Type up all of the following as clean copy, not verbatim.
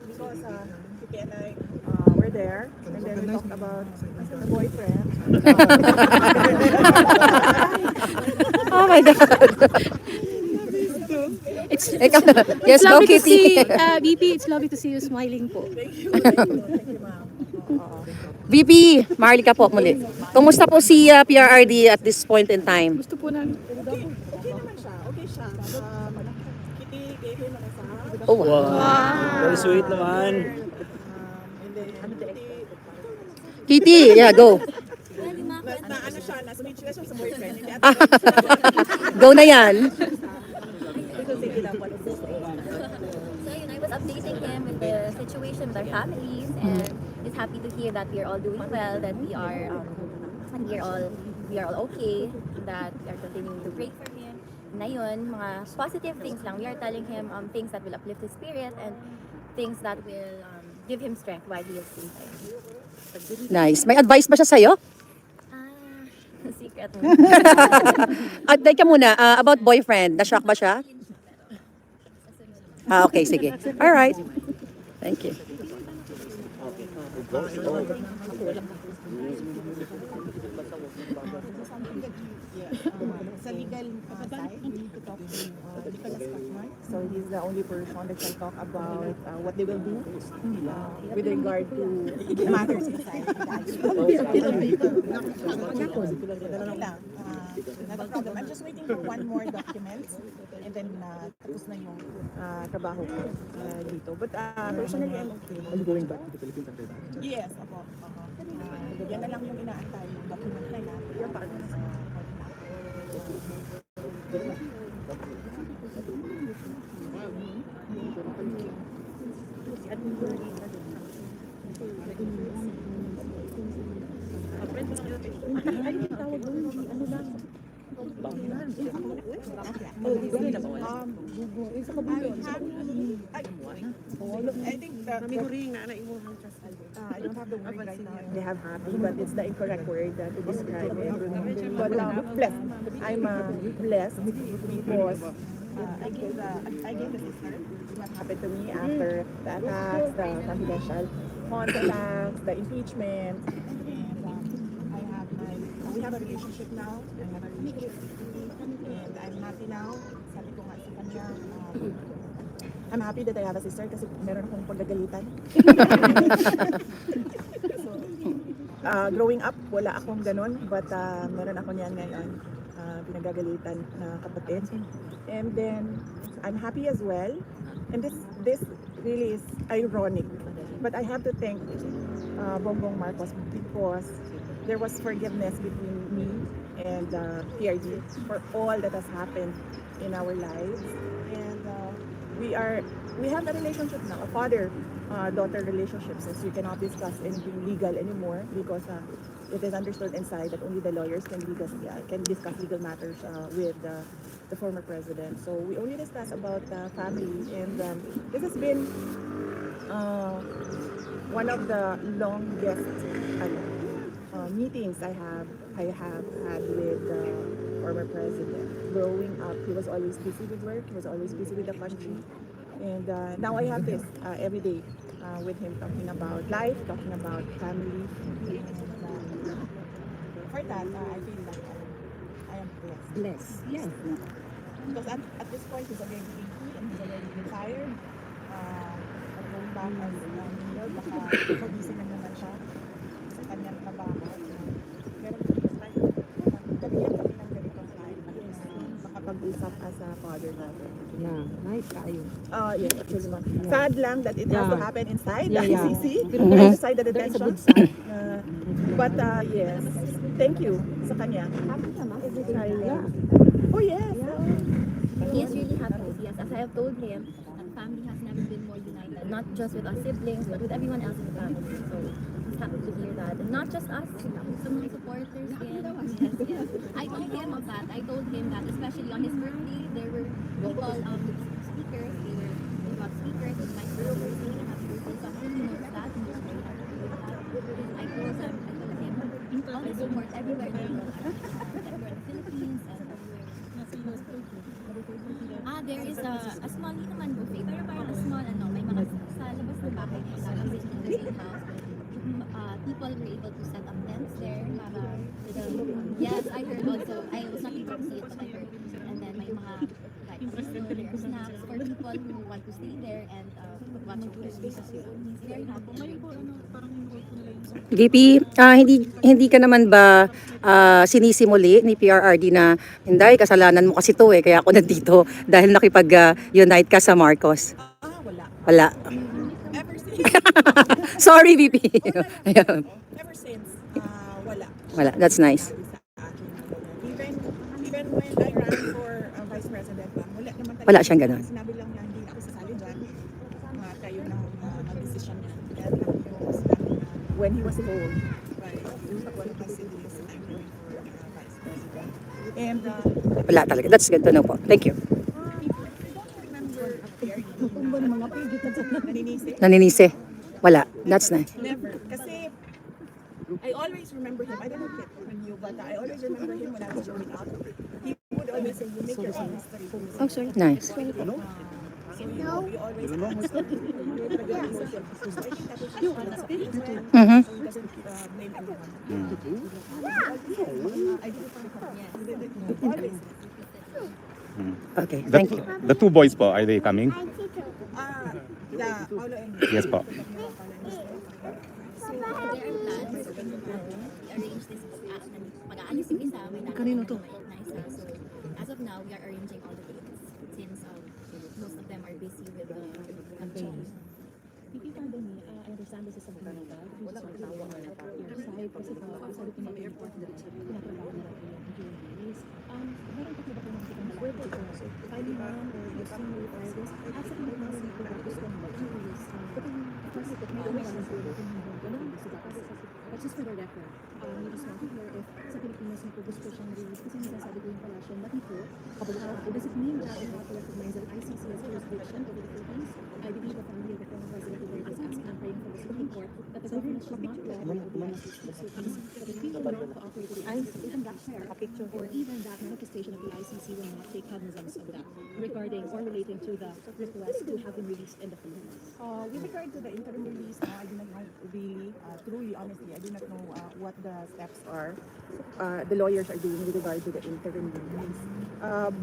because Kiki and I were there, and then we talked about the boyfriend. Oh my God. Yes, It's go lovely to Kitty. see, VP, it's lovely to see you smiling po. Thank you, ma'am. VP, Maharlika po muli. Kumusta po si PRRD at this point in time? Gusto po namin. Okay naman siya. Okay siya. Kitty gave him an massage. Oh, wow. Very sweet naman. And then Kitty, yeah, go. na ano siya, na speechless siya sa boyfriend. Hindi Go na yan. sige lang, what is this? So yun, I was updating him with the situation with our families, and he's happy to hear that we are all doing well, that we are all okay, that we are continuing to pray for him. Na yun, mga positive things lang. We are telling him things that will uplift his spirit and things that will give him strength while he is inside. Nice. May advice ba siya sa'yo? Secret. At ka muna, about boyfriend. Na-shock ba siya? Okay, sige. Alright. Thank you. Sa legal side, we need to talk to Nicholas Pacman. So he's the only person that can talk about what they will do with regard to matters inside. Not a problem. I'm just waiting for one more document and then tapos na yung trabaho ko dito. But personally, I'm okay. Are you going back to the Philippines after that? Yes, ako. Yan na lang yung inaantay, yung document na yan. Your partner sa I think I don't have the word right now. They have happy, but it's the incorrect word to describe it. But blessed. I'm blessed because I gave the sister what happened to me after the attacks, the confidential contacts, the impeachment. And we have a relationship now. I have a relationship and I'm happy now. Sabi ko nga sa kanya, I'm happy that I have a sister kasi meron akong pagagalitan. So, growing up, wala akong ganun, but meron ako niyan ngayon, pinagagalitan na kapatid. And then, I'm happy as well. And this really is ironic. But I have to thank Bongbong Marcos because there was forgiveness between me and PRD for all that has happened in our lives. And we have a relationship now, a father-daughter relationship, since we cannot discuss anything legal anymore because it is understood inside that only the lawyers can discuss legal matters with the former president. So we only discuss about family, and this has been one of the longest meetings I have had with the former president. Growing up, he was always busy with work. He was always busy with the country. And now I have this every day with him, talking about life, talking about family. And for that, I feel that I am blessed. Bless. Yes. Because at this point, he's already 80 and he's already retired. Going back as mayor, baka magising na naman siya sa kanyang trabaho. Pero gabihan kami ng ganitong time. Makapag-usap as a father natin. Yeah, nice kayo. Yes, actually, ma'am. Sad lang that it has to happen inside the Yeah. ICC, inside the detention. But yes, thank you sa kanya. Happy naman. Oh yes. He is really happy to see us. As I have told him, family has never been more united, not just with us siblings, but with everyone else in the family. So he's happy to hear that. And not just us, some of the supporters. Yes. I told him of that. I told him that, especially on his birthday, there were people, speakers, they got speakers with microphones singing happy birthday. So he knows that. He was very happy with that. I told him all the support everywhere in the world, everywhere in the Philippines and everywhere. There is a small, hindi naman buffet, pero parang a small, may mga able to set up tents there. Yes, I heard also. I was not able to see it, but I heard. And then may mga like snacks for people who want to stay there and watch movies. It's very happy. VP, hindi ka naman ba sinisimuli ni PRRD na hindi, kasalanan mo kasi to kaya ako nandito dahil nakipag-unite ka sa Marcos? Wala. Wala. Ever since, Sorry, VP. Ayun. ever since, wala. Wala, that's nice. Sa akin. Even when I ran for vice president, wala naman talaga. Wala siyang ganun. Sinabi lang niya, hindi ako sasali dyan. Kayo na mag-decision niya. Kaya lang yung sinabi na when he was told by one of my siblings, I'm going for vice president. And Wala talaga. That's good to know po. Thank you. naninisi. Naninisi. Wala. That's nice. Never. Kasi I always remember him. I don't know if it you, but I always remember him when I was growing up. He would always say, you make your own history. Oh, sorry. Nice. So you always ask. So I think that was his philosophy. Mhm. So he doesn't blame everyone. I do it for him. Always. Okay. Thank you. The two boys po, are they coming? The Paolo and Yes po. So there are plans. We arrange this mag-aalis yung isa, may Kanino to? may isa. So as of now, we are arranging all the dates since most of them are busy with the campaign. I understand this is a Canada. Wala kang tawa na your side kasi sabi ko ng airport na tinatrabaho nila yung journalist. Meron pa ba kung nakikita na where to so filing man or using your files as a Pilipinas people na gusto ng mag-release kasi kasi may umalang po na kung ganun gusto dapat but just for the record we just want to hear if sa Pilipinas may gusto siyang release kasi nasasabi ko yung pala siya na ito does it mean that we have to recognize that ICC has jurisdiction over the Philippines? I believe the family of the former President Duterte is asking and praying for the Supreme Court that the government should not cooperate with the ICC. So that if people will not cooperate with the ICC, even that fair or even that manifestation of the ICC will not take cognizance of that regarding or relating to the request to have him released in the Philippines. with regard to the interim release, I do not know really, truly, honestly, I do not know what the steps are the lawyers are doing with regard to the interim release.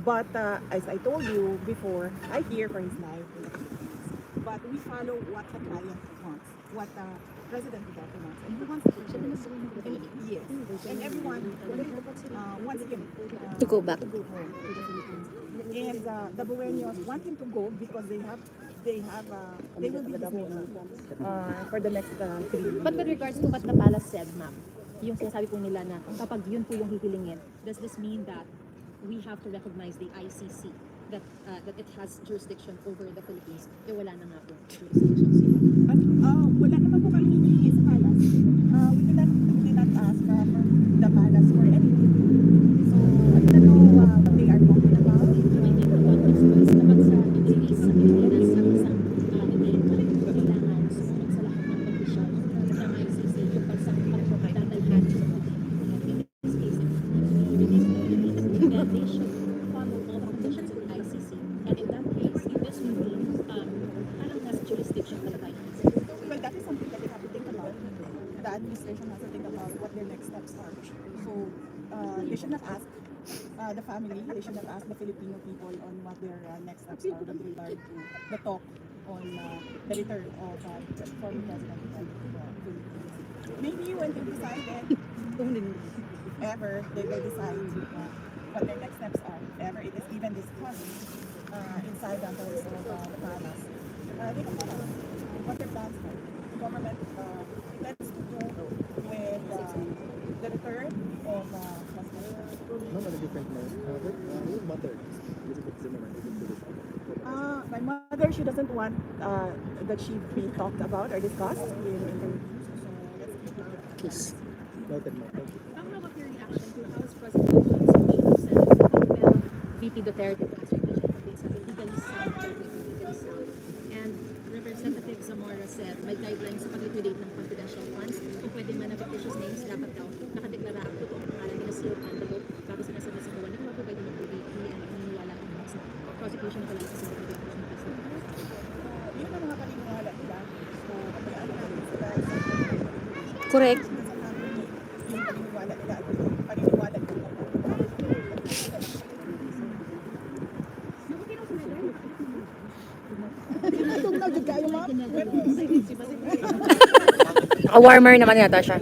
But as I told you before, I hear for his life. But we follow what the client wants, what the President Duterte wants, and he wants to yes, and everyone wants him To go back. to go home to the Philippines. And the Buenos want him to go because they will be dismissed for the next 3 years. But with regards to what the palace said, ma'am, yung sinasabi po nila na kapag yun po yung hihilingin, does this mean that we have to recognize the ICC that it has jurisdiction over the Philippines? Wala na nga po jurisdiction siya. But wala naman po kami hinihingi sa palace. We did not ask from the palace for anything. So I don't know what they are talking about. I think the context was kapag sa release sa Pilipinas ang isang kailangan sumunod sa lahat ng kondisyon ng ICC yung pagsang pagpapadatalhan sa in this case, if we release the Philippines, then they should follow all the conditions of the ICC. And in that case, this would mean parang nasa jurisdiction talaga yun. Well, that is something that they have to think about. The administration has to think about what their next steps are. So they should not ask the family, they should not ask the Filipino people on what their next steps are with regard to the talk on the return of the former president of the Philippines. Maybe when they decide that, if ever they will decide what their next steps are, if ever it is even discussed inside the halls of the palace, they can tell us what their plans are. The government plans to do with the return of President. No, on a different note, your mother, Elizabeth Zimmerman, is into this. My mother, she doesn't want that she be talked about or discussed in interviews. So let's keep it. Kiss. Noted, ma'am. Thank you. How about your reaction to House President John's motion to compel VP Duterte to answer impeachment complaints at the legally sound legally sound? And Representative Zamora said may guidelines sa pag-liquidate ng confidential funds. Kung pwede man ang fictitious names, dapat daw nakadeklara ang totoong pangalan nila seal envelope bago sinasabi sa kawan. Hindi ko pwede mag-VP and naniniwala ang sa prosecution na kailangan sa impeachment case. Yun ang mga paniniwala nila. So, kapayaan natin sila. Correct. Sa kayo, ma'am. Naka-warmer naman yata siya.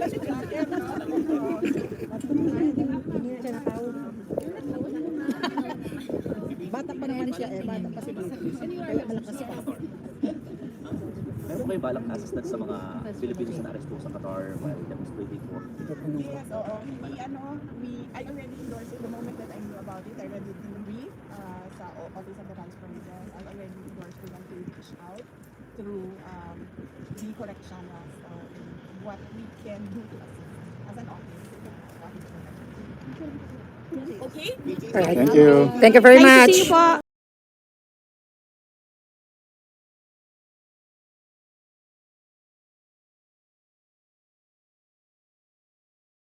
Bata pa naman siya eh. Bata pa siya. Kaya malakas pa. Meron kayo balak assistance sa mga Filipinos na aresto sa Qatar while demonstrating for Yes, oo. I already endorsed it the moment that I knew about it. I read it in the brief sa Office of the Vice President. I already endorsed for them to reach out through the correct channels what we can do to assist as an office. Okay? Alright. Thank you. Thank you very Nice much. to see you po.